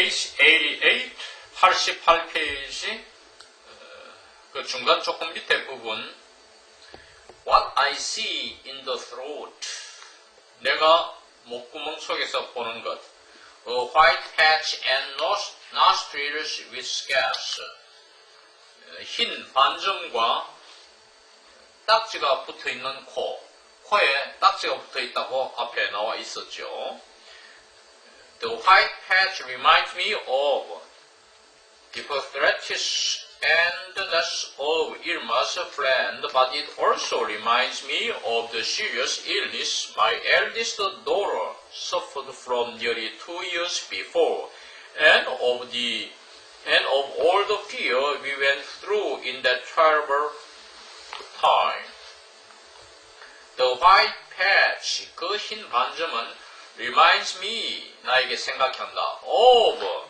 page 88페이지 그 중간 조금 밑에 부분 What I see in the throat 내가 목구멍 속에서 보는 것 A white patch and nostrils with scabs 흰 반점과 딱지가 붙어있는 코에 딱지가 붙어있다고 앞에 나와 있었죠. The white patch reminds me of Diphtheritis and death of Irma's friend, but it also reminds me of the serious illness my eldest daughter suffered from nearly 2 years before, and of all the fear we went through in that terrible time. The white patch, 그 흰 반점은 reminds me, 나에게 생각해 한다. of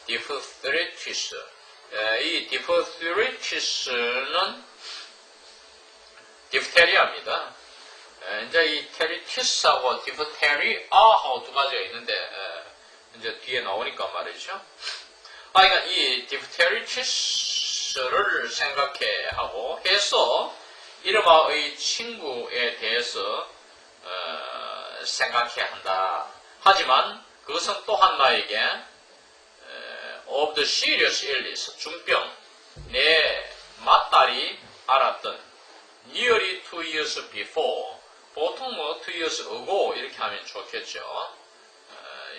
diphtheritis. 이 diphtheritis는 디프테리아입니다. 이제 이 테리티스하고 디프테리아하고 두 가지가 있는데 이제 뒤에 나오니까 말이죠. 그러니까 이 디프테리티스를 생각해 하고 해서 이르마의 친구에 대해서 생각해야 한다. 하지만 그것은 또한 나에게 of the serious illness, 중병, 내 맏딸이 알았던 nearly 2 years before, 보통 뭐 2 years ago 이렇게 하면 좋겠죠.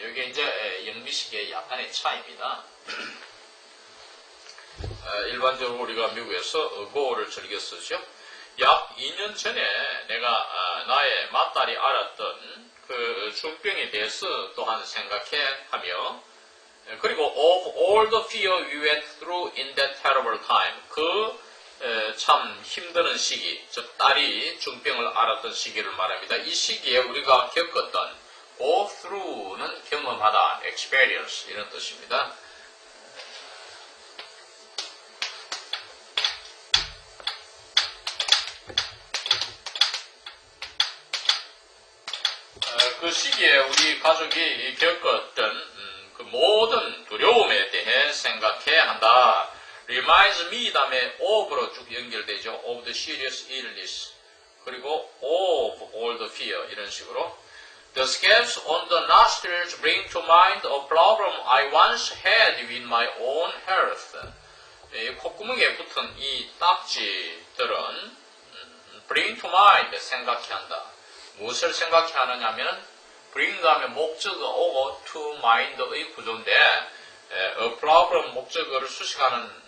여기 이제 영미식의 약간의 차이입니다. 일반적으로 우리가 미국에서 ago를 즐겨 쓰죠. 약 2년 전에 내가 나의 맏딸이 알았던 그 중병에 대해서 또한 생각해 하며 그리고 of all the fear we went through in that terrible time 그 참 힘드는 시기 즉 딸이 중병을 알았던 시기를 말합니다. 이 시기에 우리가 겪었던 go through는 경험하다 experience 이런 뜻입니다. 그 시기에 우리 가족이 겪었던 그 모든 두려움에 대해 생각해야 한다. reminds me 다음에 of로 쭉 연결되죠. of the serious illness 그리고 of all the fear 이런 식으로 The scabs on the nostrils bring to mind a problem I once had with my own health. 콧구멍에 붙은 이 딱지들은 bring to mind 생각해 한다. 무엇을 생각해 하느냐면 bring 다음에 목적어 오고 to mind의 구조인데 a problem 목적어를 수식하는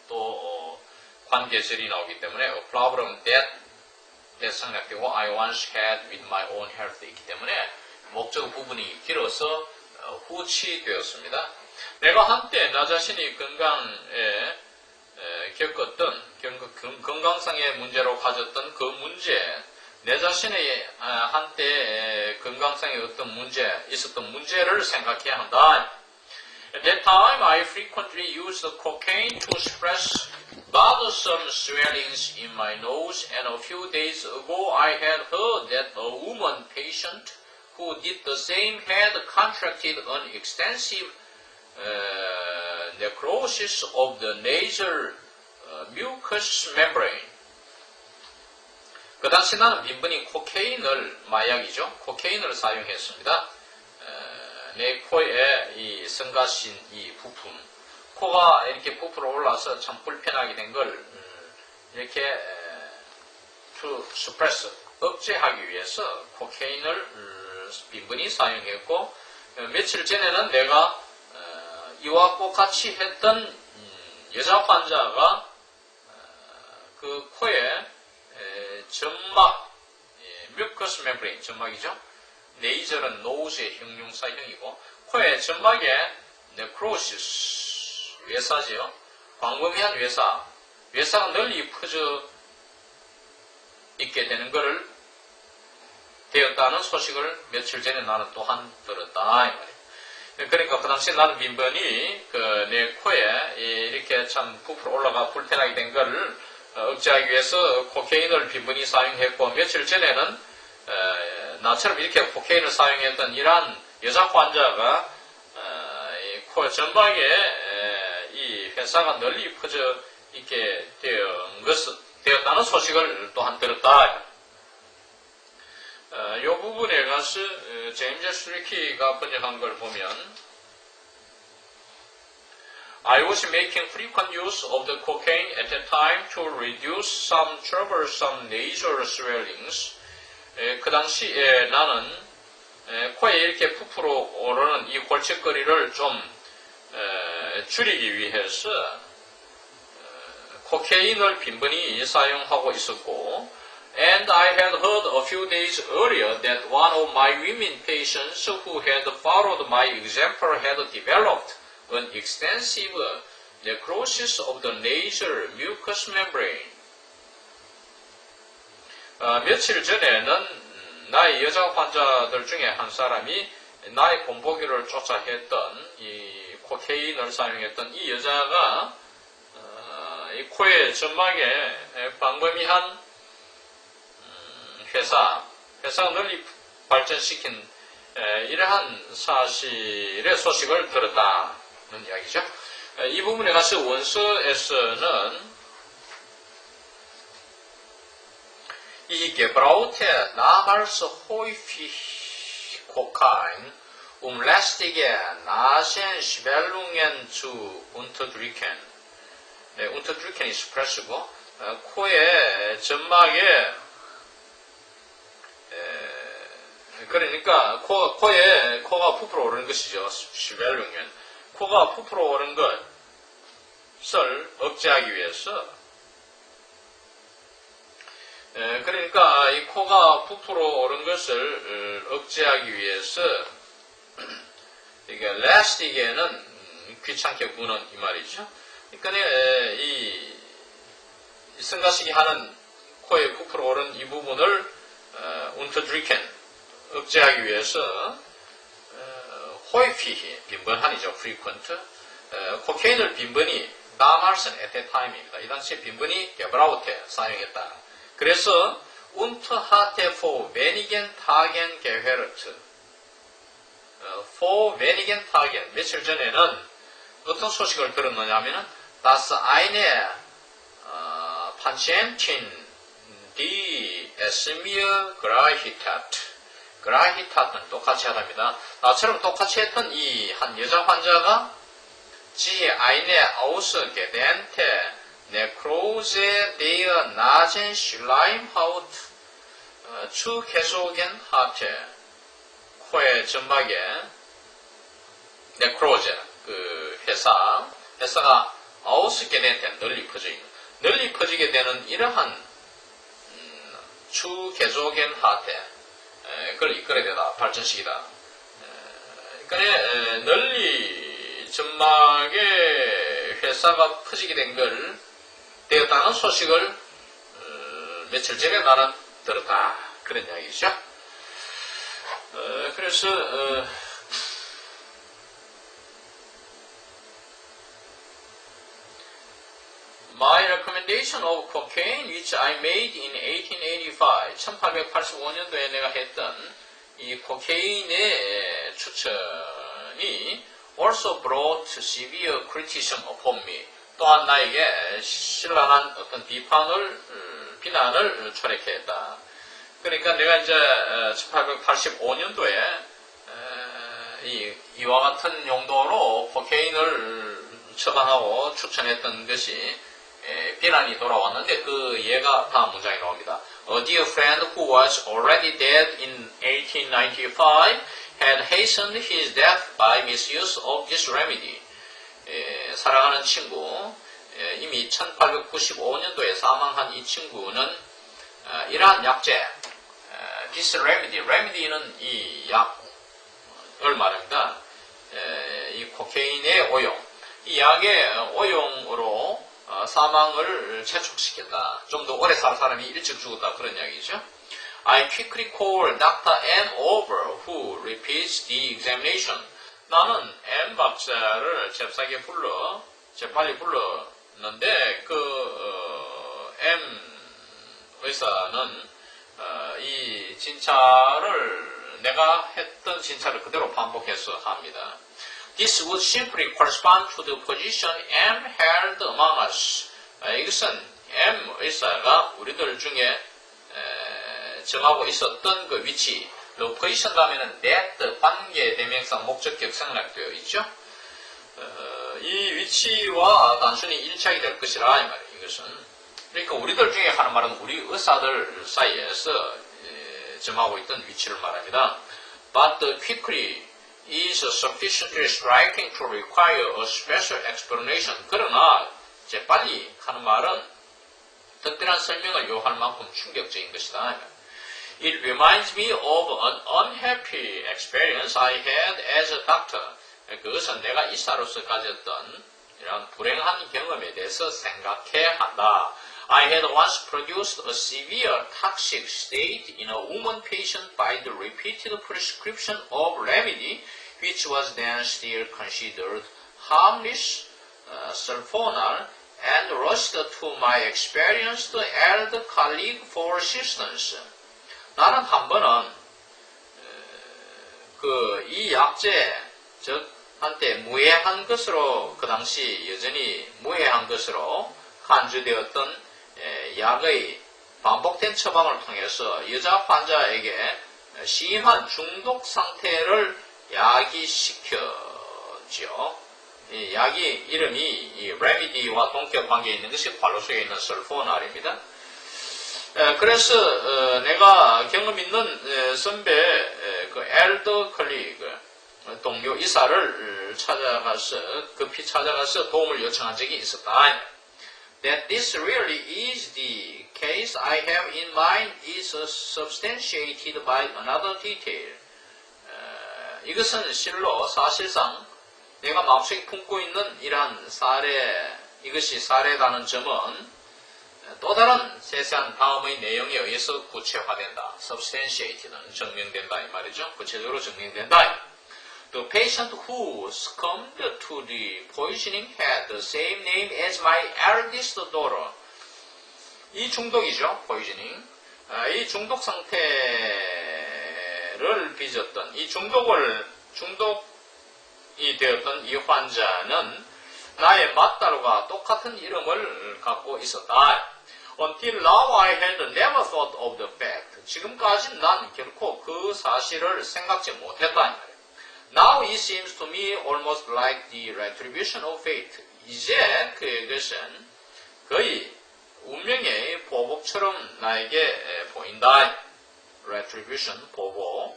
또 관계절이 나오기 때문에 a problem that 생략되고 I once had with my own health 있기 때문에 목적어 부분이 길어서 후치되었습니다. 내가 한때 나 자신이 건강에 겪었던 건강상의 문제로 가졌던 그 문제 내 자신의 한때 건강상에 어떤 문제, 있었던 문제를 생각해야 한다. At that time, I frequently used cocaine to suppress bothersome swellings in my nose, and a few days ago, I had heard that a woman patient who did the same had contracted an extensive necrosis of the nasal mucous membrane. 그 당시 나는 빈번히 코케인을, 마약이죠. 코케인을 사용했습니다. 내 코에 이 성가신 이 부품, 코가 이렇게 부풀어 올라서 참 불편하게 된 걸 이렇게 to suppress, 억제하기 위해서 코케인을 빈번히 사용했고 며칠 전에는 내가 이와 똑같이 했던 여자 환자가 그 코에 점막, 뮤커스 멤브레인, 점막이죠. 네이저는 노우스의 형용사형이고 코에 점막에 네크로시스, 외사죠. 광범위한 외사가 널리 퍼져 있게 되는 것을 되었다는 소식을 며칠 전에 나는 또한 들었다 이 말이에요. 그러니까 그 당시에 나는 빈번히 내 코에 이렇게 참 부풀어 올라가 불편하게 된 것을 억제하기 위해서 코케인을 빈번히 사용했고 며칠 전에는 나처럼 이렇게 코케인을 사용했던 이러한 여자 환자가 코 전방에 이 회사가 널리 퍼져 있게 되었다는 소식을 또한 들었다. 이 부분에 가서 제임스 슈리키가 번역한 걸 보면 I was making frequent use of the cocaine at the time to reduce some troublesome nasal swellings. 그 당시에 나는 코에 이렇게 부풀어 오르는 이 골칫거리를 좀 줄이기 위해서 코케인을 빈번히 사용하고 있었고 And I had heard a few days earlier that one of my women patients who had followed my example had developed an extensive necrosis of the nasal mucous membrane. 며칠 전에는 나의 여자 환자들 중에 한 사람이 나의 본보기를 쫓아 했던 이 코케인을 사용했던 이 여자가 이 코의 점막에 광범위한 회사가 널리 발전시킨 이러한 사실의 소식을 들었다는 이야기죠. 이 부분에 가서 원서에서는 Ich gebrauchte damals häufig Kokain, lästige Nasenschwellungen zu unterdrücken. unterdrücken이 스프레스고 코의 점막에 그러니까 코가 부풀어 오르는 것이죠. 슈벨룽엔 코가 부풀어 오르는 것을 억제하기 위해서 그러니까 이 코가 부풀어 오른 것을 억제하기 위해서 이게 라스틱에는 귀찮게 구는 이 말이죠. 그러니까 이 승가시기 하는 코에 부풀어 오른 이 부분을 unterdrücken 억제하기 위해서 호이피히 빈번한이죠. frequent 코케인을 빈번히 damals at that time입니다. 이 당시에 빈번히 gebrauchte 사용했다. 그래서 und hatte vor wenigen Tagen gehört. vor wenigen Tagen 며칠 전에는 어떤 소식을 들었느냐 하면은 dass eine Patientin die es mir 그라히탓은 똑같이 하답니다. 나처럼 똑같이 했던 이 한 여자 환자가 die eine ausgedehnte Nekrose der Nasenschleimhaut zugezogen hatte. 코의 점막에 네크로제 그 회사가 ausgedehnte 널리 퍼지게 되는 이러한 zugezogen hatte 그걸 이끌어야 되다 발전식이다. 그러니까 널리 점막에 회사가 퍼지게 된 걸 되었다는 소식을 며칠 전에 나는 들었다. 그런 이야기죠. 그래서 My recommendation of cocaine, which I made in 1885, 1885년도에 내가 했던 이 코케인의 추천이 also brought severe criticism upon me. 또한 나에게 신랄한 어떤 비난을 초래케 했다. 그러니까 내가 이제 1885년도에 이와 같은 용도로 코케인을 처방하고 추천했던 것이 비난이 돌아왔는데 그 예가 다음 문장에 나옵니다. A dear friend who was already dead in 1895 had hastened his death by misuse of this remedy. 사랑하는 친구, 이미 1895년도에 사망한 이 친구는 이러한 약재, this remedy는 이 약을 말합니다. 이 코케인의 오용, 이 약의 오용으로 사망을 재촉시켰다. 좀 더 오래 살 사람이 일찍 죽었다. 그런 이야기죠. I quickly call Dr. M. over who repeats the examination. 나는 M 박사를 재빨리 불렀는데 M 의사는 이 진찰을 내가 했던 진찰을 그대로 반복해서 합니다. This would simply correspond to the position M held among us. 이것은 M 의사가 우리들 중에 정하고 있었던 그 위치. 또 position 다음에는 that 관계 대명사 목적격 생략되어 있죠. 이 위치와 단순히 일착이 될 것이라 이 말이에요. 이것은 그러니까 우리들 중에 하는 말은 우리 의사들 사이에서 정하고 있던 위치를 말합니다. But quickly is sufficiently striking to require a special explanation. 그러나 재빨리 하는 말은 특별한 설명을 요할 만큼 충격적인 것이다. It reminds me of an unhappy experience I had as a doctor. 그것은 내가 의사로서 가졌던 이런 불행한 경험에 대해서 생각해 한다. I had once produced a severe toxic state in a woman patient by the repeated prescription of remedy, which was then still considered harmless, sulfonal, and rushed to my experienced elder colleague for assistance. 나는 한 번은 이 약제, 즉 한때 무해한 것으로 그 당시 여전히 무해한 것으로 간주되었던 약의 반복된 처방을 통해서 여자 환자에게 심한 중독 상태를 야기시켰죠. 이 약이 이름이 이 레미디와 동격 관계에 있는 것이 관로 속에 있는 설포날입니다. 그래서 내가 경험 있는 선배 그 엘더 컬리그 동료 의사를 급히 찾아가서 도움을 요청한 적이 있었다. That this really is the case I have in mind is substantiated by another detail. 이것은 실로 사실상 내가 마음속에 품고 있는 이러한 이것이 사례라는 점은 또 다른 세세한 다음의 내용에 의해서 구체화된다. substantiated는 증명된다 이 말이죠. 구체적으로 증명된다. The patient who succumbed to the poisoning had the same name as my eldest daughter. 이 중독이죠, poisoning. 이 중독 상태를 빚었던, 중독이 되었던 이 환자는 나의 맏딸과 똑같은 이름을 갖고 있었다. Until now I had never thought of the fact. 지금까지 난 결코 그 사실을 생각지 못했다. Now it seems to me almost like the retribution of fate. 이제 그것은 거의 운명의 보복처럼 나에게 보인다. Retribution, 보복.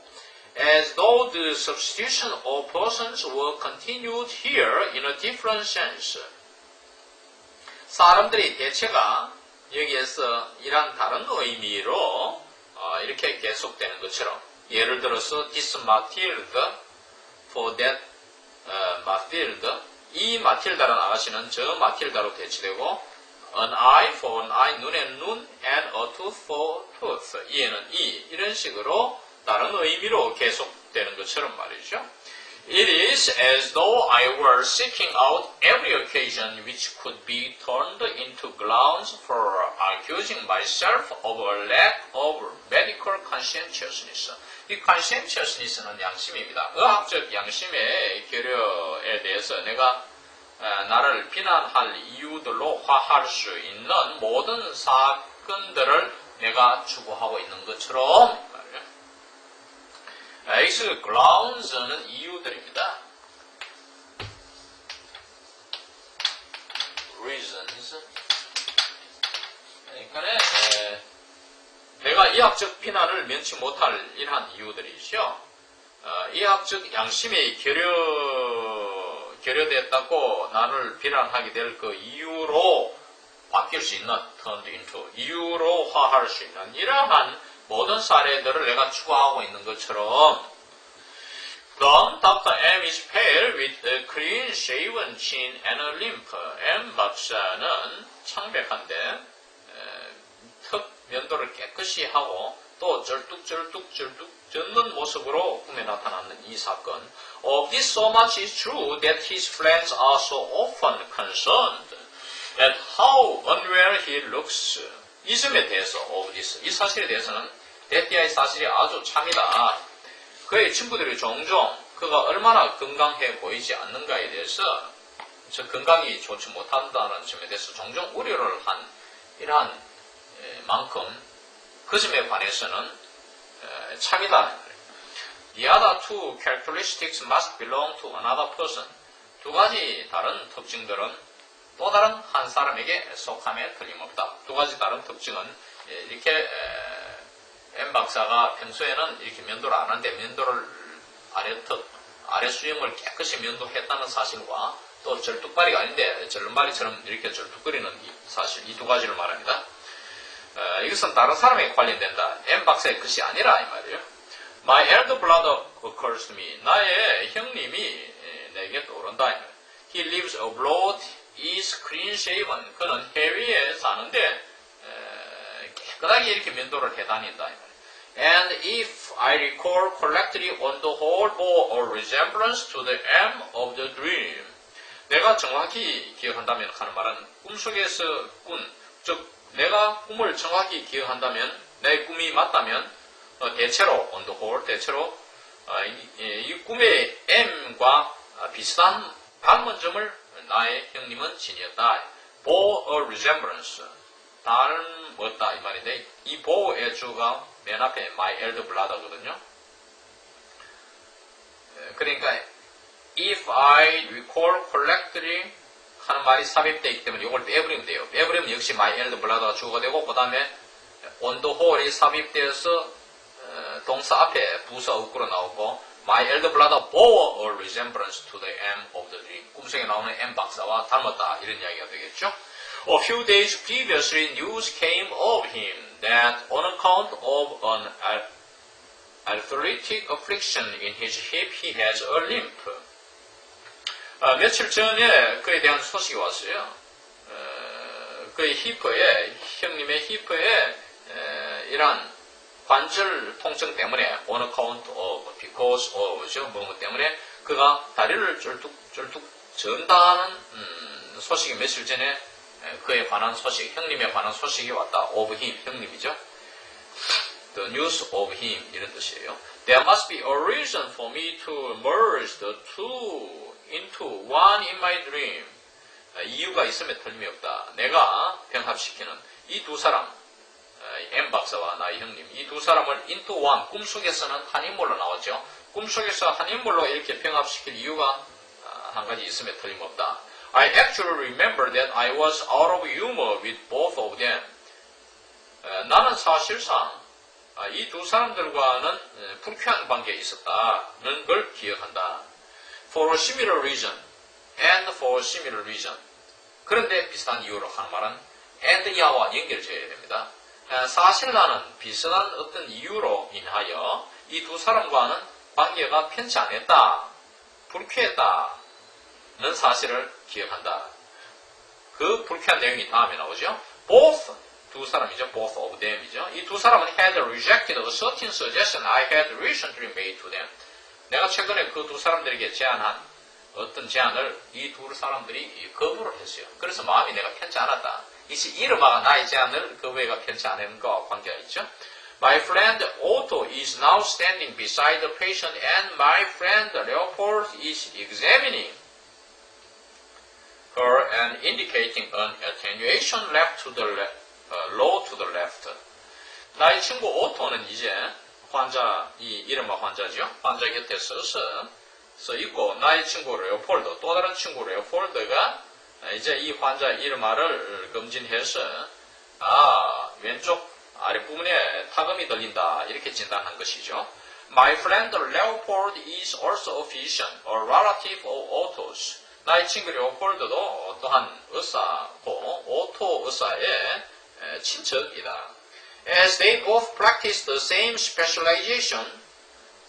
As though the substitution of persons were continued here in a different sense. 사람들의 대체가 여기에서 이런 다른 의미로 이렇게 계속되는 것처럼 예를 들어서 this Matilda for that Matilda 이 마틸다라는 아가씨는 저 마틸다로 대체되고 an eye for an eye 눈에는 눈 and a tooth for tooth 이에는 이 이런 식으로 다른 의미로 계속되는 것처럼 말이죠. It is as though I were seeking out every occasion which could be turned into grounds for accusing myself of a lack of medical conscientiousness. 이 conscientiousness는 양심입니다. 의학적 양심의 결여에 대해서 내가 나를 비난할 이유들로 화할 수 있는 모든 사건들을 내가 추구하고 있는 것처럼 여기서 grounds는 이유들입니다. reasons. 그러니까 내가 이학적 비난을 면치 못할 이러한 이유들이죠. 이학적 양심이 결여됐다고 나를 비난하게 될 그 이유로 바뀔 수 있는 turned into 이유로 화할 수 있는 이러한 모든 사례들을 내가 추구하고 있는 것처럼 Then Dr. M is pale with a clean shaven chin and a limp. M 박사는 창백한데 턱 면도를 깨끗이 하고 또 절뚝절뚝 젖는 모습으로 꿈에 나타나는 이 사건. Of this so much is true that his friends are so often concerned at how unwell he looks. 이 점에 대해서 of this, 이 사실에 대해서는 데티아의 사실이 아주 참이다. 그의 친구들이 종종 그가 얼마나 건강해 보이지 않는가에 대해서 저 건강이 좋지 못한다는 점에 대해서 종종 우려를 한 이러한 만큼 그 점에 관해서는 참이다. The other two characteristics must belong to another person. 두 가지 다른 특징들은 또 다른 한 사람에게 속함에 틀림없다. 두 가지 다른 특징은 이렇게 M 박사가 평소에는 이렇게 면도를 안 하는데 면도를 아래 수염을 깨끗이 면도했다는 사실과 또 절뚝발이가 아닌데 절름발이처럼 이렇게 절뚝거리는 사실 이 두 가지를 말합니다. 이것은 다른 사람에게 관련된다. M 박사의 것이 아니라 이 말이에요. My elder brother occurs to me. 나의 형님이 내게 떠오른다. He lives abroad, is clean shaven. 그는 해외에 사는데 깨끗하게 이렇게 면도를 해 다닌다. And if I recall correctly, on the whole bore a resemblance to the M of the dream. 내가 정확히 기억한다면 하는 말은 꿈속에서 즉 내가 꿈을 정확히 기억한다면 내 꿈이 맞다면 대체로 on the whole 대체로 이 꿈의 M과 비슷한 닮은 점을 나의 형님은 지녔다. bore a resemblance 다른 뭐다 이 말인데 이 bore의 주가 맨 앞에 my elder brother거든요. 그러니까 if I recall correctly 하는 말이 삽입되어 있기 때문에 이걸 빼버리면 돼요. 빼버리면 역시 my elder brother가 주어가 되고 그 다음에 on the whole이 삽입되어서 동사 앞에 부사 어구로 나오고 my elder brother bore a resemblance to the M of the dream. 꿈속에 나오는 M 박사와 닮았다 이런 이야기가 되겠죠. A few days previously news came of him that on account of an arthritic affliction in his hip he has a limp. 며칠 전에 그에 대한 소식이 왔어요. 그의 형님의 히프에 이러한 관절 통증 때문에 on account of, because of, 뭐 때문에 그가 다리를 쫄뚝 전다는 소식이 며칠 전에 그에 관한 소식, 형님에 관한 소식이 왔다. of him, 형님이죠. The news of him 이런 뜻이에요. There must be a reason for me to merge the two into one in my dream. 이유가 있으면 틀림이 없다. 내가 병합시키는 이 두 사람, M 박사와 나의 형님, 이 두 사람을 into one, 꿈속에서는 한 인물로 나왔죠. 꿈속에서 한 인물로 이렇게 병합시킬 이유가 한 가지 있으면 틀림없다. I actually remember that I was out of humor with both of them. 나는 사실상 이 두 사람들과는 불쾌한 관계에 있었다는 걸 기억한다. For a similar reason and for a similar reason. 그런데 비슷한 이유로 하는 말은 and냐와 연결지어야 됩니다. 사실 나는 비슷한 어떤 이유로 인하여 이 두 사람과는 관계가 편치 않았다, 불쾌했다는 사실을 기억한다. 그 불쾌한 내용이 다음에 나오죠. Both 두 사람이죠. Both of them이죠. 이 두 사람은 had rejected a certain suggestion I had recently made to them. 내가 최근에 그 두 사람들에게 제안한 어떤 제안을 이 두 사람들이 거부를 했어요. 그래서 마음이 내가 편치 않았다. 이시 이르마가 나의 제안을 그 외가 편치 않은 것과 관계가 있죠. My friend Otto is now standing beside the patient and my friend Leopold is examining her and indicating an attenuation left to the low to the left. 나의 친구 오토는 이제 이 이른바 환자죠. 환자 곁에 서 있고 나의 친구 레오폴드, 또 다른 친구 레오폴드가 이제 이 환자 이르마를 검진해서 왼쪽 아랫부분에 타금이 들린다 이렇게 진단한 것이죠. My friend Leopold is also a physician, a relative of Otto's. 나의 친구 레오폴드도 또한 의사고 오토 의사의 친척이다. As they both practice the same specialization,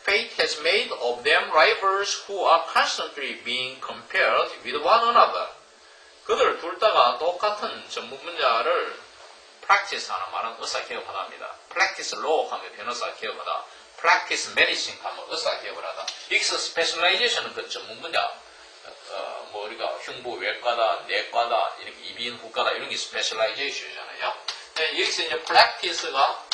fate has made of them rivals who are constantly being compared with one another. 그들 둘 다가 똑같은 전문 분야를 practice 하는 말은 의사 개업을 합니다. practice law 하면 변호사 개업을 하다. practice medicine 하면 의사 개업을 하다. 여기서 specialization은 그 전문 분야, 우리가 흉부외과다, 내과다, 이렇게 이비인후과다 이런 게 specialization이잖아요. 여기서 이제 practice가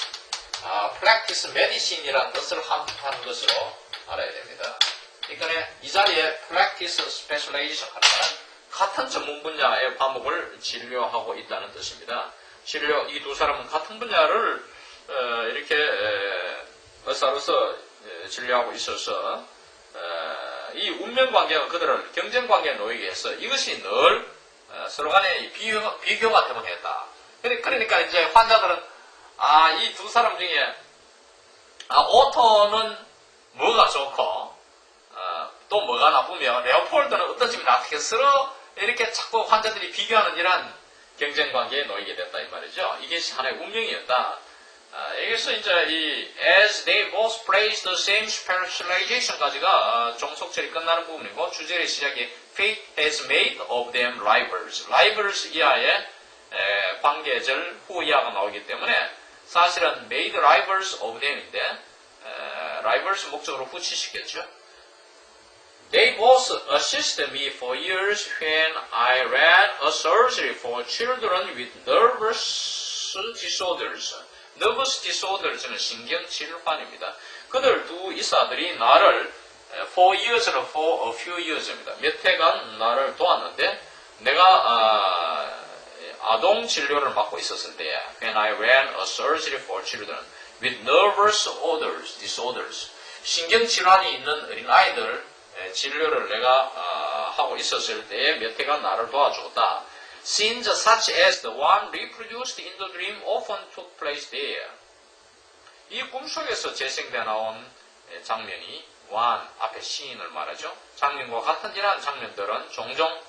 practice medicine이라는 뜻을 함축하는 것으로 알아야 됩니다. 그러니까 이 자리에 practice specialization 하는 거는 같은 전문 분야의 과목을 진료하고 있다는 뜻입니다. 이 두 사람은 같은 분야를 이렇게 의사로서 진료하고 있어서 이 운명관계가 그들을 경쟁관계에 놓이게 해서 이것이 늘 서로 간에 비교가 되문했다. 그러니까 이제 환자들은 이 두 사람 중에 오토는 뭐가 좋고 또 뭐가 나쁘며 레오폴드는 어떤 점이 나쁘게 서로 이렇게 자꾸 환자들이 비교하는 이러한 경쟁관계에 놓이게 됐다 이 말이죠. 이게 하나의 운명이었다. 여기서 이제 as they both praise the same specialization까지가 종속절이 끝나는 부분이고 주절의 시작이 fate has made of them rivals. rivals 이하의 관계절 후 이하가 나오기 때문에 사실은 made rivals of them인데 rivals 목적으로 후치시켰죠. They both assisted me for years when I ran a surgery for children with nervous disorders. nervous disorders는 신경질환입니다. 그들 두 의사들이 나를 for years는 for a few years입니다. 몇 해간 나를 도왔는데 내가 아동 진료를 맡고 있었을 때 when I ran a surgery for children with nervous disorders 신경질환이 있는 어린아이들 진료를 내가 하고 있었을 때에 몇 해간 나를 도와주었다. Scenes such as the one reproduced in the dream often took place there. 이 꿈속에서 재생되어 나온 장면이 one 앞에 scene을 말하죠. 장면과 같은 이러한 장면들은 종종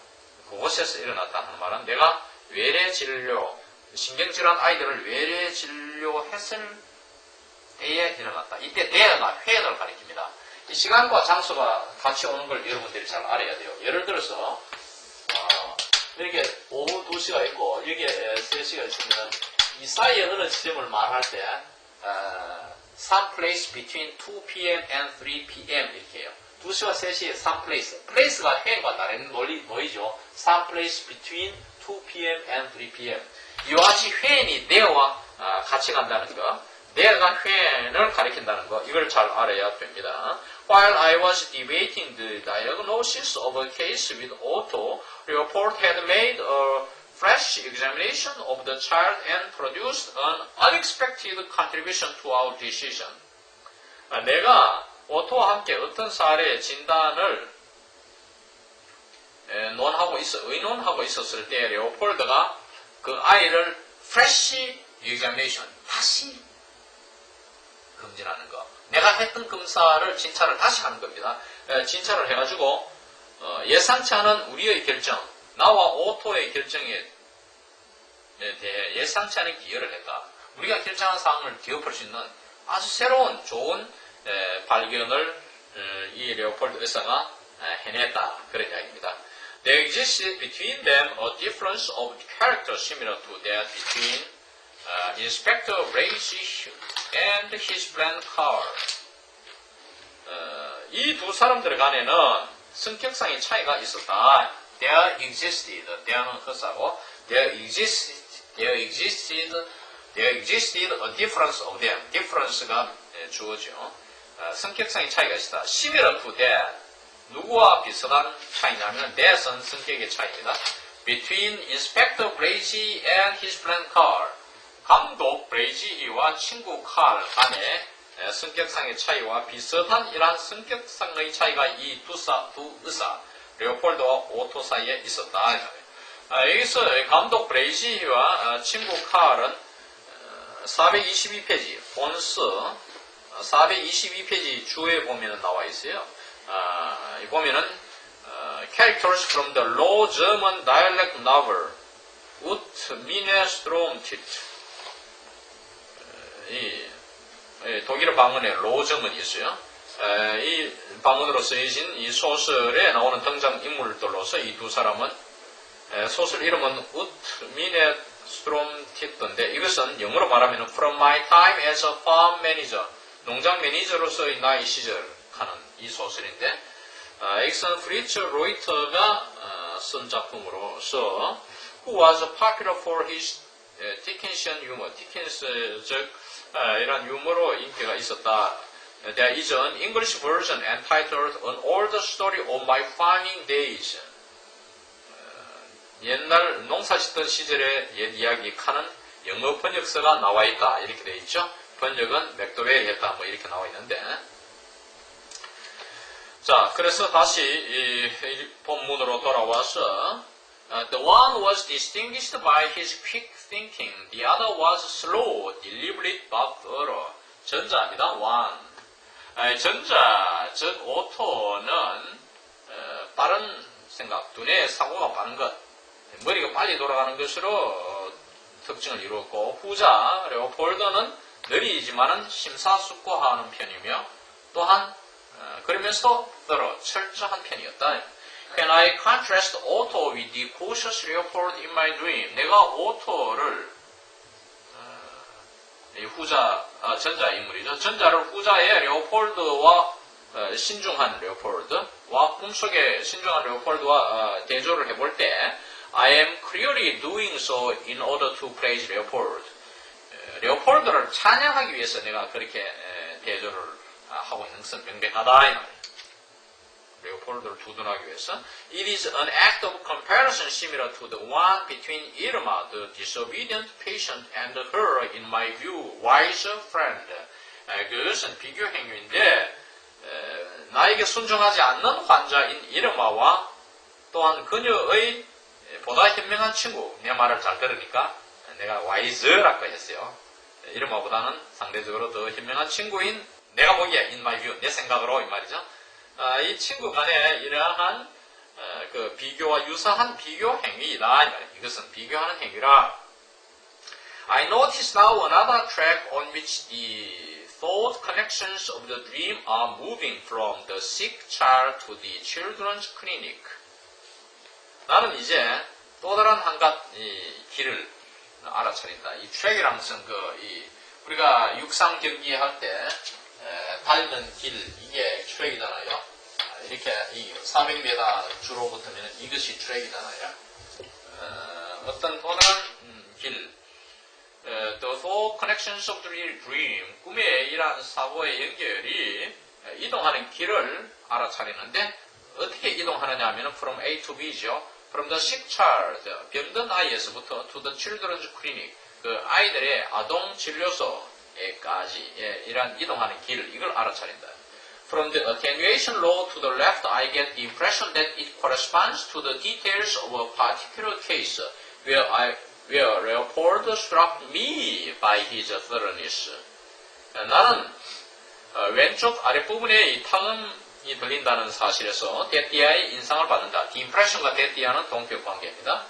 그곳에서 일어났다 하는 말은 내가 외래 진료, 신경질환 아이들을 외래 진료했을 때에 일어났다. 이때 there가 when을 가리킵니다. 이 시간과 장소가 같이 오는 걸 여러분들이 잘 알아야 돼요. 예를 들어서 이렇게 오후 2시가 있고 여기에 3시가 있으면 이 사이에 어느 지점을 말할 때 some place between 2 p.m. and 3 p.m. 이렇게 해요. 2시와 3시에 some place. place가 when과 다른 뭐이죠. some place between 2 p.m. and 3 p.m. 이와 같이 when이 there와 같이 간다는 거. there가 when을 가리킨다는 거. 이걸 잘 알아야 됩니다. While I was debating the diagnosis of a case with Otto, Leopold had made a fresh examination of the child and produced an unexpected contribution to our decision. 내가 오토와 함께 어떤 사례의 진단을 의논하고 있었을 때 레오폴드가 그 아이를 fresh examination, 다시 검진하는 거. 내가 했던 검사를 진찰을 다시 하는 겁니다. 진찰을 해가지고 예상치 않은 우리의 결정, 나와 오토의 결정에 대해 예상치 않은 기여를 했다. 우리가 결정한 사항을 뒤엎을 수 있는 아주 새로운 좋은 발견을 이 레오폴드 의사가 해냈다. 그런 이야기입니다. There existed between them a difference of character similar to that between Inspector Bracey and his friend Carl. 이 두 사람들 간에는 성격상의 차이가 있었다. There existed, there는 허사고, there existed a difference of them. difference가 주어죠. 성격상의 차이가 있었다. Similar to that. 누구와 비슷한 차이냐면 that은 성격의 차이입니다. Between Inspector Bracey and his friend Carl. 감독 브레이지와 친구 칼 간의 성격상의 차이와 비슷한 이러한 성격상의 차이가 이 두 의사, 레오폴드와 오토 사이에 있었다. 여기서 감독 브레이지와 친구 칼은 422페이지, 본서 422페이지 주에 보면 나와 있어요. 보면은 Characters from the Low German Dialect Novel Ut Minestromtit 독일어 방언의 로저문이 있어요. 이 방언으로 쓰여진 이 소설에 나오는 등장인물들로서 이 두 사람은 소설 이름은 웃 미네스트롬티트인데 이것은 영어로 말하면 From my time as a farm manager 농장 매니저로서의 나의 시절 하는 이 소설인데 엑슨 프리츠 로이터가 쓴 작품으로서 Who was popular for his Dickensian humor, 디켄스 즉 이런 유머로 인기가 있었다. There is an English version entitled An Old Story of My Farming Days. 옛날 농사 짓던 시절의 옛 이야기 칸은 영어 번역서가 나와 있다. 이렇게 되어 있죠. 번역은 맥도웰이 했다. 뭐 이렇게 나와 있는데. 자, 그래서 다시 이 본문으로 돌아와서 The one was distinguished by his quick thinking. The other was slow, deliberate, but thorough. 전자입니다. one. 전자, 즉 오토는 빠른 생각, 두뇌의 사고가 빠른 것, 머리가 빨리 돌아가는 것으로 특징을 이루었고, 후자, 레오폴드는 느리지만은 심사숙고하는 편이며, 또한 그러면서도 thorough, 철저한 편이었다. When I contrast Otto with the cautious Leopold in my dream, 내가 오토를 후자, 전자 인물이죠. 전자를 후자의 레오폴드와 신중한 레오폴드와 꿈속의 신중한 레오폴드와 대조를 해볼 때 I am clearly doing so in order to praise Leopold. 레오폴드를 찬양하기 위해서 내가 그렇게 대조를 하고 있는 것은 명백하다 이 말이에요. 레오폴드를 두둔하기 위해서. It is an act of comparison similar to the one between Irma, the disobedient patient, and her, in my view, wise friend. 그것은 비교 행위인데 나에게 순종하지 않는 환자인 이르마와 또한 그녀의 보다 현명한 친구, 내 말을 잘 들으니까 내가 wise라고 했어요. 이르마보다는 상대적으로 더 현명한 친구인 내가 보기에 in my view, 내 생각으로 이 말이죠. 이 친구 간에 이러한 그 비교와 유사한 비교 행위이다. 이것은 비교하는 행위라. I notice now another track on which the thought connections of the dream are moving from the sick child to the children's clinic. 나는 이제 또 다른 이 길을 알아차린다. 이 트랙이라는 것은 우리가 육상 경기 할 때 달리는 길, 이게 트랙이잖아요. 이렇게 400m 주로 붙으면 이것이 트랙이잖아요. 어떤 또 다른 길, The four connections of the dream, 꿈의 이러한 사고의 연결이 이동하는 길을 알아차리는데 어떻게 이동하느냐 하면 from A to B죠. From the sick child, 병든 아이에서부터 to the children's clinic, 그 아이들의 아동 진료소에까지 이러한 이동하는 길, 이걸 알아차린다. From the attenuation law to the left, I get the impression that it corresponds to the details of a particular case where Leopold struck me by his thoroughness. 나는 왼쪽 아랫부분에 이 탕음이 들린다는 사실에서 데띠아의 인상을 받는다. The impression과 데띠아는 동격 관계입니다.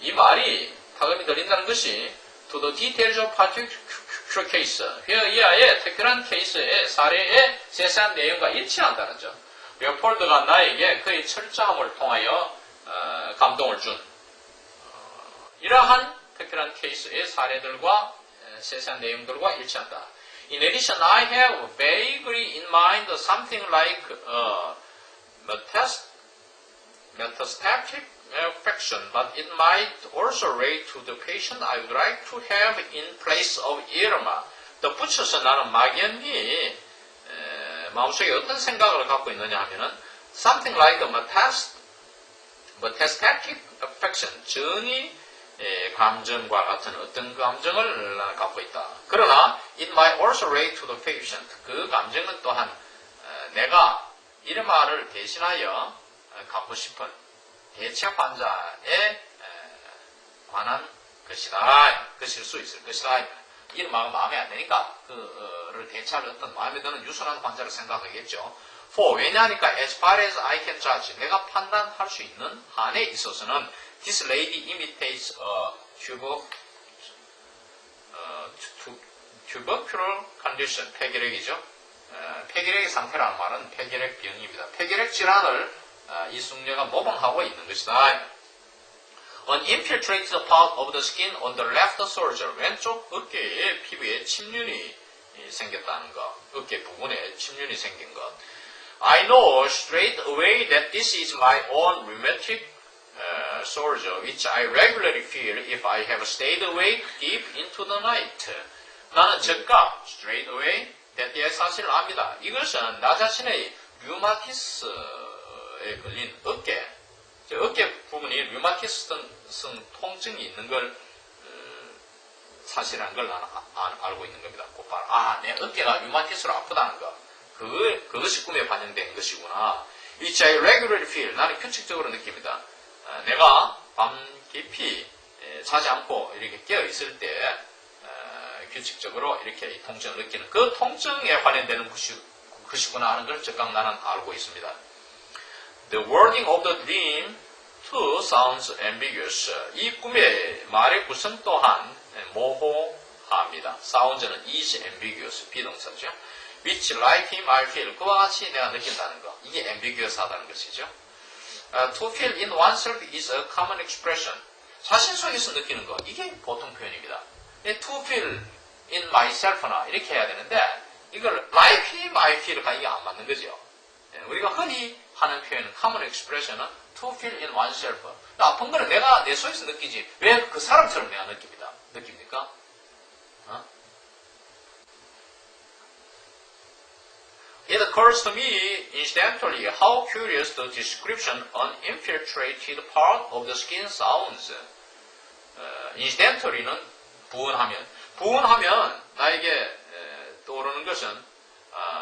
이 말이 탕음이 들린다는 것이 to the details of particular case, 이하의 특별한 케이스의 사례의 세세한 내용과 일치한다는 점. 레오폴드가 나에게 그의 철저함을 통하여 감동을 준 이러한 특별한 케이스의 사례들과 세세한 내용들과 일치한다. In addition, I have vaguely in mind something like metastatic affection, but it might also relate to the patient I would like to have in place of Irma. 또 붙여서 나는 막연히 마음속에 어떤 생각을 갖고 있느냐 하면은 something like metastatic affection, 정의 감정과 같은 어떤 감정을 갖고 있다. 그러나 it might also relate to the patient. 그 감정은 또한 내가 이르마를 대신하여 갖고 싶은 대책 환자에 관한 것이다. 것일 수 있을 것이다. 이르마가 마음에 안 드니까 그를 대체할 어떤 마음에 드는 유순한 환자를 생각하겠죠. 왜냐하니까 as far as I can judge, 내가 판단할 수 있는 한에 있어서는 this lady imitates a tubercular condition, 폐결핵이죠. 폐결핵의 상태라는 말은 폐결핵 병입니다. 폐결핵 질환을 이 숙녀가 모방하고 있는 것이다. An infiltrated part of the skin on the left shoulder, 왼쪽 어깨의 피부에 침륜이 생겼다는 것, 어깨 부분에 침륜이 생긴 것. I know straight away that this is my own rheumatic shoulder, which I regularly feel if I have stayed awake deep into the night. 나는 즉각 straight away 대띠의 사실을 압니다. 이것은 나 자신의 류마티스에 걸린 어깨 부분이 류마티스성 통증이 있는 걸 사실이라는 걸 나는 알고 있는 겁니다. 곧바로 내 어깨가 류마티스로 아프다는 거. 그것이 꿈에 반영된 것이구나. Which I regularly feel. 나는 규칙적으로 느낍니다. 내가 밤 깊이 자지 않고 이렇게 깨어 있을 때 규칙적으로 이렇게 이 통증을 느끼는 그 통증에 관련되는 것이구나 하는 걸 즉각 나는 알고 있습니다. The wording of the dream too sounds ambiguous. 이 꿈의 말의 구성 또한 모호합니다. sounds는 is ambiguous 비동사죠. Which like him I feel. 그와 같이 내가 느낀다는 거. 이게 ambiguous하다는 것이죠. To feel in oneself is a common expression. 자신 속에서 느끼는 거. 이게 보통 표현입니다. To feel in myself나 이렇게 해야 되는데 이걸 like him I feel가 이게 안 맞는 거죠. 우리가 흔히 하는 표현은 common expression은 to feel in oneself. 아픈 거는 내가 내 속에서 느끼지 왜 그 사람처럼 내가 느낍니까? It occurs to me incidentally how curious the description uninfiltrated part of the skin sounds. Incidentally는 부은하면 나에게 떠오르는 것은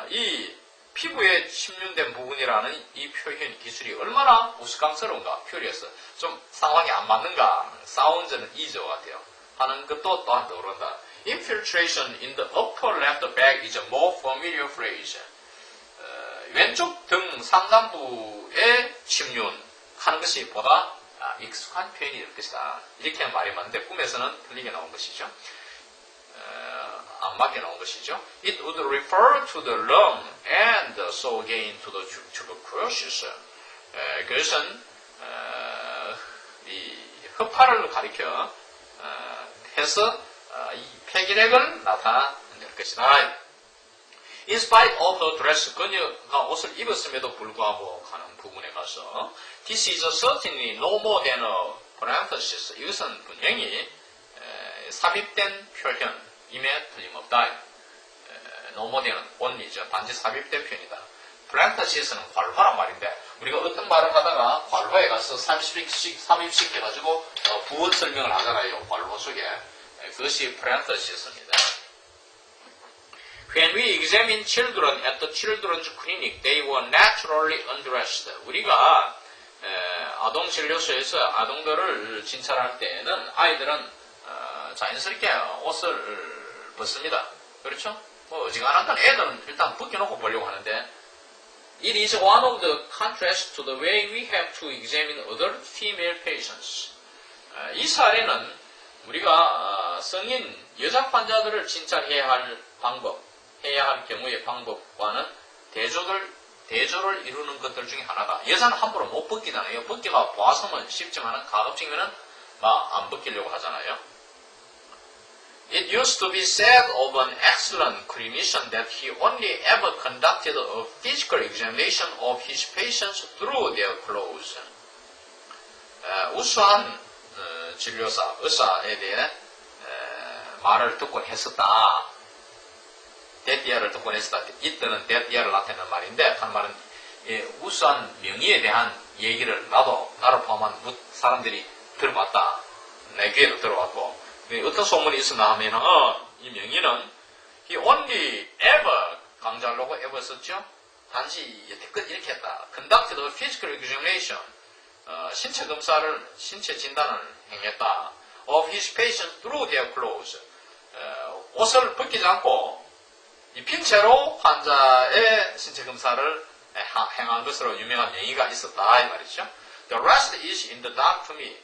이 피부에 침륜된 부분이라는 이 표현 기술이 얼마나 우스꽝스러운가, curious, 좀 상황이 안 맞는가, sounds는 이죠 같아요. 하는 것도 또한 떠오른다. Infiltration in the upper left back is a more familiar phrase. 왼쪽 등 상단부에 침륜하는 것이 보다 익숙한 표현이 될 것이다. 이렇게 말이 맞는데 꿈에서는 틀리게 나온 것이죠. 안 맞게 나온 것이죠. It would refer to the lung and so again to the tuberculosis. 그것은 이 흡파를 가리켜 해서 이 폐기력을 나타낼 것이다. In spite of her dress, 그녀가 옷을 입었음에도 불구하고 하는 부분에 가서 This is certainly no more than a parenthesis. 이것은 분명히 삽입된 표현임에 틀림없다. no more than only죠. 단지 삽입된 표현이다. parenthesis는 괄호란 말인데 우리가 어떤 말을 하다가 괄호에 가서 삽입시켜가지고 부원 설명을 하잖아요. 괄호 속에. 그것이 parenthesis입니다. When we examined children at the children's clinic, they were naturally undressed. 우리가 아동진료소에서 아동들을 진찰할 때는 아이들은 자연스럽게 옷을 벗습니다. 그렇죠? 어지간한 건 애들은 일단 벗겨놓고 보려고 하는데 It is one of the contrasts to the way we have to examine other female patients. 이 사례는 우리가 성인 여자 환자들을 진찰해야 할 경우의 방법과는 대조를 이루는 것들 중에 하나다. 여자는 함부로 못 벗기잖아요. 벗기가 보아서는 쉽지만 가급적이면 안 벗기려고 하잖아요. It used to be said of an excellent clinician that he only ever conducted a physical examination of his patients through their clothes. 우수한 의사에 대해 말을 듣곤 했었다. 데티아를 듣곤 했었다. 이때는 데티아를 나타내는 말인데 하는 말은 우수한 명의에 대한 얘기를 나를 포함한 사람들이 들어봤다. 내 귀에도 들어왔고 어떤 소문이 있었나 하면은 이 명의는 he only ever 강조하려고 ever 썼죠. 단지 여태껏 이렇게 했다. conducted a physical examination 신체 진단을 행했다. of his patients through their clothes 옷을 벗기지 않고 이 빈 채로 환자의 신체 검사를 행한 것으로 유명한 명의가 있었다 이 말이죠. The rest is in the dark to me.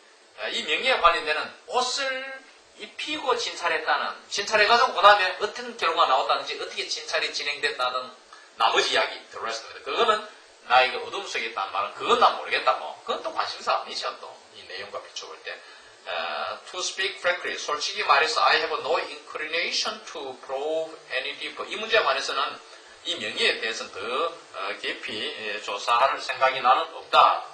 이 명의에 관련되는 옷을 입히고 진찰해가지고 그 다음에 어떤 결과가 나왔다든지 어떻게 진찰이 진행됐다는 나머지 이야기 the rest입니다. 그거는 나에게 어둠 속에 있다는 말은 그건 난 모르겠다고. 그건 또 관심사 아니죠. 또 이 내용과 비춰볼 때. To speak frankly, 솔직히 말해서 I have no inclination to probe any deeper. 이 문제에 관해서는 이 명의에 대해서는 더 깊이 조사할 생각이 나는 없다.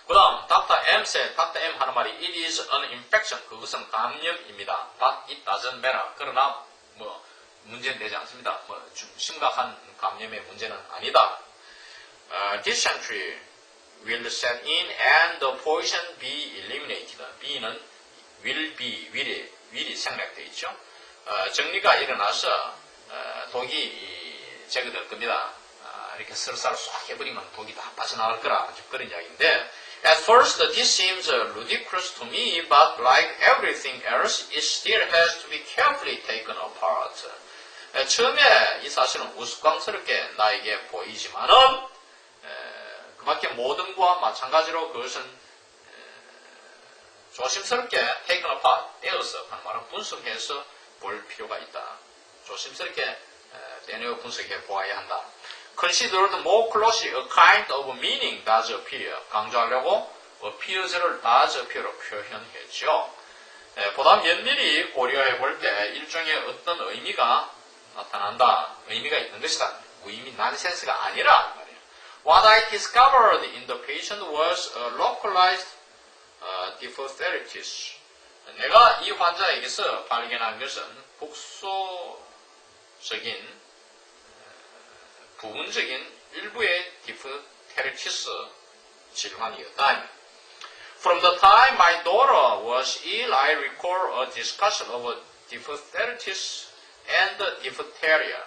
그 다음, Dr. M 하는 말이 It is an infection. 그것은 감염입니다. But it doesn't matter. 그러나 뭐 문제는 되지 않습니다. 뭐 좀 심각한 감염의 문제는 아니다. Dysentery will set in and the poison be eliminated. B는 will이 생략되어 있죠. 정리가 일어나서 독이 제거될 겁니다. 이렇게 설사를 쏙 해버리면 독이 다 빠져나갈 거라 그런 이야기인데 At first this seems ludicrous to me, but like everything else, it still has to be carefully taken apart. 처음에 이 사실은 우스꽝스럽게 나에게 보이지만은 그밖에 모든 것과 마찬가지로 그것은 조심스럽게 taken apart, 떼어서 하는 말은 분석해서 볼 필요가 있다. 조심스럽게 떼내어 분석해 보아야 한다. Considered more closely, a kind of meaning does appear. 강조하려고 appears를 does appear로 표현했죠. 보다 면밀히 고려해 볼 때 일종의 어떤 의미가 나타난다. 의미가 있는 것이다. 무의미 난센스가 아니라 말이에요. What I discovered in the patient was a localized diphtheritis. 내가 이 환자에게서 발견한 것은 국소적인 부분적인 일부의 디프테리티스 질환이었다. From the time my daughter was ill, I recall a discussion of diphtheritis and diphtheria.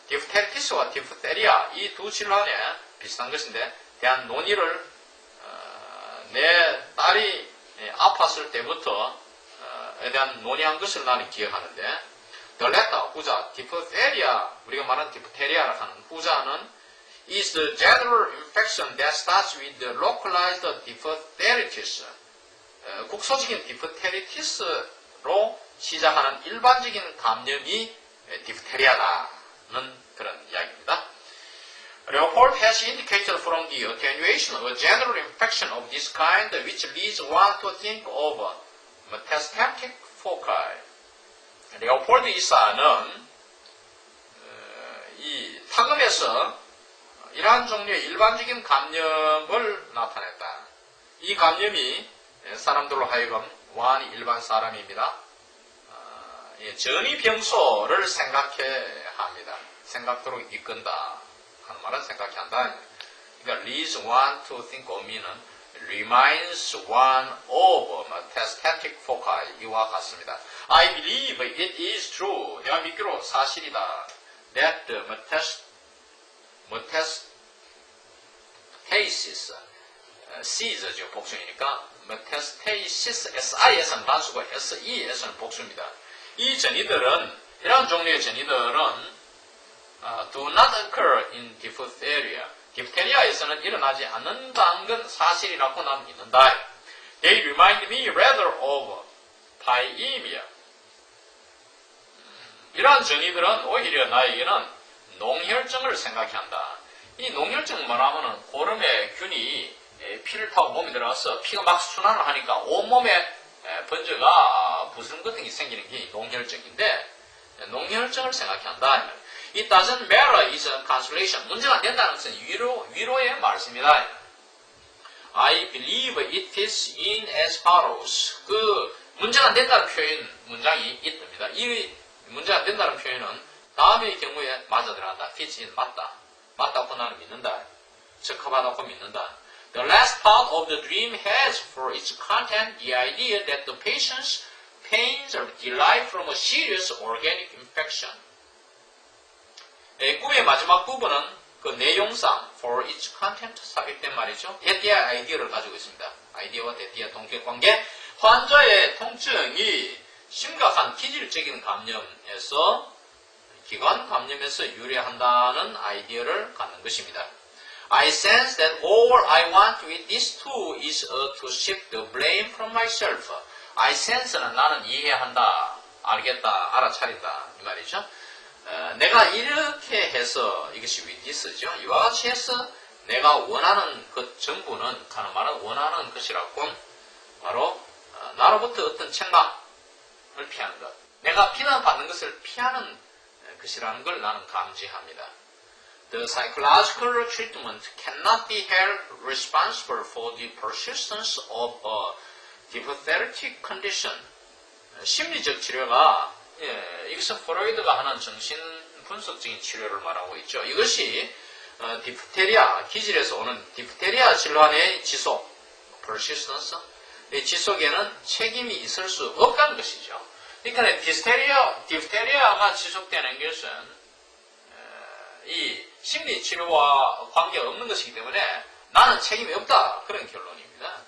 디프테리티스와 디프테리아 이 두 질환에 비슷한 것인데 대한 논의를 내 딸이 아팠을 때부터에 대한 논의한 것을 나는 기억하는데 The latter, 후자, diphtheria, 우리가 말하는 diphtheria라고 하는 후자는 is the general infection that starts with the localized diphtheritis. 국소적인 diphtheritis로 시작하는 일반적인 감염이 디프테리아다는 그런 이야기입니다. Report has indicated from the attenuation of a general infection of this kind which leads one to think of metastatic foci. 레오폴드 이사는 이 탁음에서 이러한 종류의 일반적인 감염을 나타냈다. 이 감염이 사람들로 하여금 완히 일반 사람입니다. 전이병소를 생각해 합니다. 생각토록 이끈다 하는 말은 생각해 한다. 그러니까 leads one to think of는 reminds one of metastatic foci 이와 같습니다. I believe it is true. 내가 믿기로 사실이다. That the metastasis, C죠 복수이니까 metastasis, SIS는 단수고 SES는 복수입니다. 이 전이들은 이런 종류의 전이들은 do not occur in diphtheria. 디프테리아에서는 일어나지 않는다는 건 사실이라고 나는 믿는다. They remind me rather of pyemia. 이러한 전이들은 오히려 나에게는 농혈증을 생각해 한다. 이 농혈증은 뭐냐면은 고름의 균이 피를 타고 몸에 들어가서 피가 막 순환을 하니까 온몸에 번져가 부스럼 같은 게 생기는 게 농혈증인데 농혈증을 생각해 한다. It doesn't matter is a consolation. 문제가 안 된다는 것은 위로의 말씀이다. I believe it is in as follows. 그 문제가 안 된다는 표현 문장이 있답니다. 이 문제가 안 된다는 표현은 다음의 경우에 맞아 들어간다. fits in 맞다. 맞다고 나는 믿는다. 적합하다고 믿는다. The last part of the dream has for its content the idea that the patient's pains are derived from a serious organic infection. 꿈의 마지막 부분은 그 내용상 for its content 삽입된 말이죠. 대띠의 아이디어를 가지고 있습니다. 아이디어와 대띠의 동격관계. 환자의 통증이 심각한 기질적인 감염에서 기관 감염에서 유래한다는 아이디어를 갖는 것입니다. I sense that all I want with this too is to shift the blame from myself. I sense는 나는 이해한다, 알겠다, 알아차린다 이 말이죠. 내가 이렇게 해서 이것이 with this죠. 이와 같이 해서 내가 원하는 것 전부는 하는 말은 원하는 것이라고 바로 나로부터 어떤 책망을 피하는 것. 내가 비난받는 것을 피하는 것이라는 걸 나는 감지합니다. The psychological treatment cannot be held responsible for the persistence of a diphtheritic condition. 심리적 치료가 이것은 프로이드가 하는 정신 분석적인 치료를 말하고 있죠. 이것이 디프테리아, 기질에서 오는 디프테리아 질환의 지속, persistence, 이 지속에는 책임이 있을 수 없다는 것이죠. 그러니까 디프테리아가 지속되는 것은 이 심리치료와 관계없는 것이기 때문에 나는 책임이 없다. 그런 결론입니다.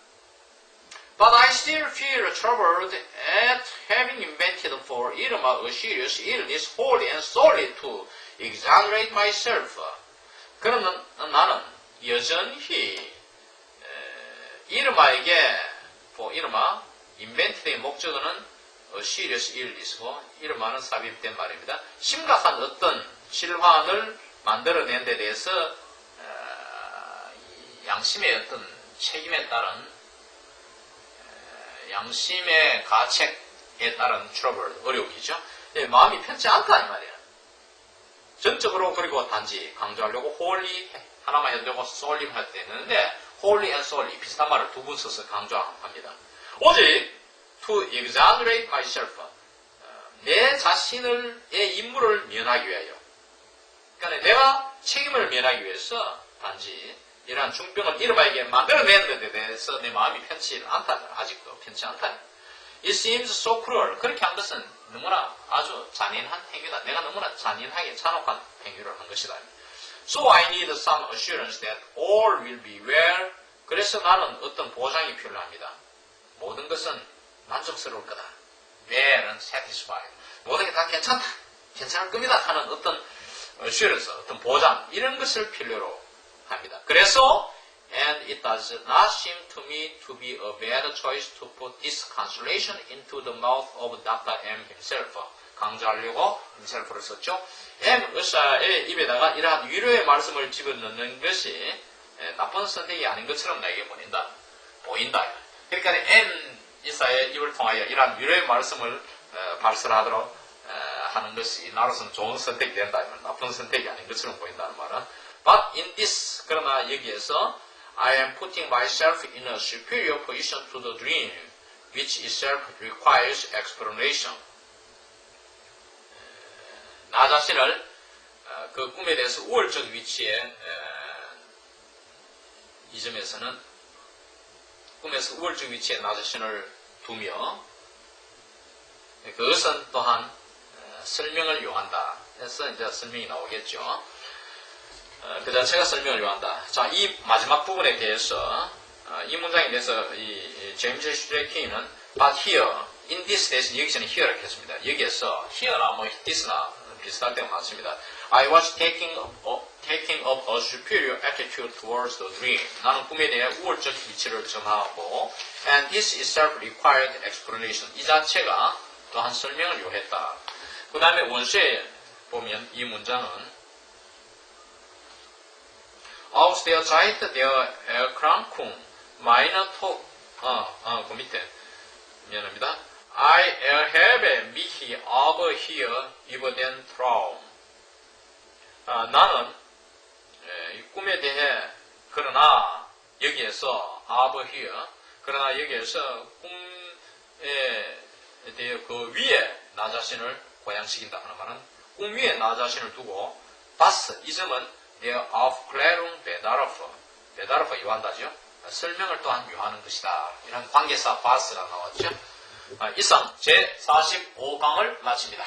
But I still feel troubled at having invented for 이른바 a serious illness wholly and solely to exonerate myself. 그러면 나는 여전히 이른바에게 이른바 invented의 목적어는 a serious illness고 이른바는 삽입된 말입니다. 심각한 어떤 질환을 만들어낸 데 대해서 양심의 어떤 책임에 따른 양심의 가책에 따른 트러블, 어려움이죠. 마음이 편치 않다 이 말이에요. 전적으로 그리고 단지 강조하려고 홀리 하나만 해도 되고 솔리 할 때 있는데 홀리 and 솔리 비슷한 말을 두 분 써서 강조합니다. 오직 to exonerate myself 내 자신의 임무를 면하기 위하여 그러니까 내가 책임을 면하기 위해서 단지 이러한 중병을 이름하게 만들어내는 것에 대해서 내 마음이 편치 않다. 아직도 편치 않다. It seems so cruel. 그렇게 한 것은 너무나 아주 잔인한 행위다. 내가 너무나 잔인하게 잔혹한 행위를 한 것이다. So I need some assurance that all will be well. 그래서 나는 어떤 보장이 필요합니다. 모든 것은 만족스러울 거다. well은 satisfied. 모든 게 다 괜찮다. 괜찮을 겁니다. 하는 어떤 assurance, 어떤 보장 이런 것을 필요로 합니다. 그래서 and it does not seem to me to be a bad choice to put this consolation into the mouth of Dr. M himself. 강조하려고 himself를 썼죠. M 의사의 입에다가 이러한 위로의 말씀을 집어넣는 것이 나쁜 선택이 아닌 것처럼 나에게 보인다. 그러니까 M 의사의 입을 통하여 이러한 위로의 말씀을 발설하도록 하는 것이 나로서는 좋은 선택이 된다. 나쁜 선택이 아닌 것처럼 보인다는 말은 But in this, 그러나 여기에서 I am putting myself in a superior position to the dream, which itself requires explanation. 나 자신을 그 꿈에 대해서 우월적 위치에 이 점에서는 꿈에서 우월적 위치에 나 자신을 두며 그것은 또한 설명을 요한다. 해서 이제 설명이 나오겠죠. 그 자체가 설명을 요한다. 자, 이 마지막 부분에 대해서 이 문장에 대해서 이 제임스 슈트레이킹은 but here, in this 대신 여기서는 here를 했습니다. 여기에서 here나 뭐 this나 비슷할 때가 많습니다. I was taking up a superior attitude towards the dream. 나는 꿈에 대해 우월적 위치를 점하고 and this itself required explanation. 이 자체가 또한 설명을 요했다. 그 다음에 원수에 보면 이 문장은 Aus der Zeit der Erkrankung meiner 그 밑에 미안합니다. I erhebe mich aber hier über den Traum. 나는 이 꿈에 대해 그러나 여기에서 aber hier 그러나 여기에서 꿈에 대해 그 위에 나 자신을 고양시킨다 하는 말은 꿈 위에 나 자신을 두고 das 이 점은 der Aufklärung bedarf 요한다죠. 설명을 또한 요하는 것이다. 이런 관계사 bas가 나왔죠. 이상 제45강을 마칩니다.